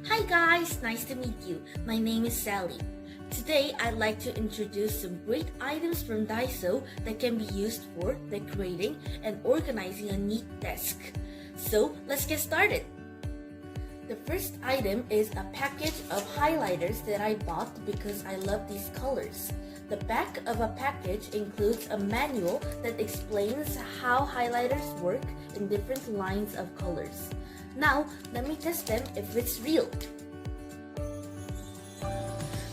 Hi guys, nice to meet you. My name is Sally. Today I'd like to introduce some great items from Daiso that can be used for decorating and organizing a neat desk. So let's get started. The first item is a package of highlighters that I bought because I love these colors. The back of a package includes a manual that explains how highlighters work in different lines of colors. Now, let me test them if it's real.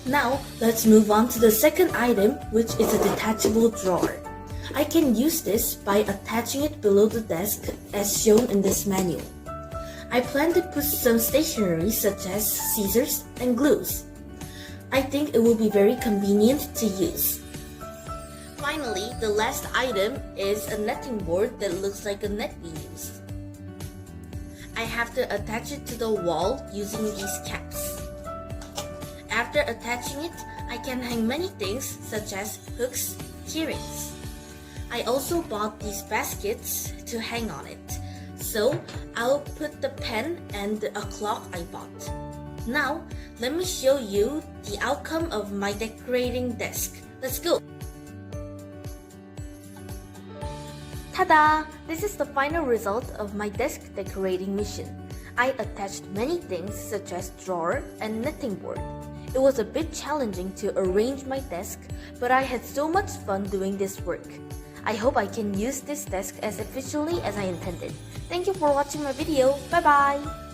Now, let's move on to the second item, which is a detachable drawer. I can use this by attaching it below the desk as shown in this manual. I plan to put some stationery such as scissors and glues. I think it will be very convenient to use. Finally, the last item is a netting board that looks like a net we use. I have to attach it to the wall using these caps. After attaching it, I can hang many things such as hooks, keyrings. I also bought these baskets to hang on it. So, I'll put the pen and a clock I bought. Now, let me show you the outcome of my decorating desk. Let's go! Ta-da! This is the final result of my desk decorating mission. I attached many things such as drawer and netting board. It was a bit challenging to arrange my desk, but I had so much fun doing this work. I hope I can use this desk as efficiently as I intended. Thank you for watching my video. Bye-bye!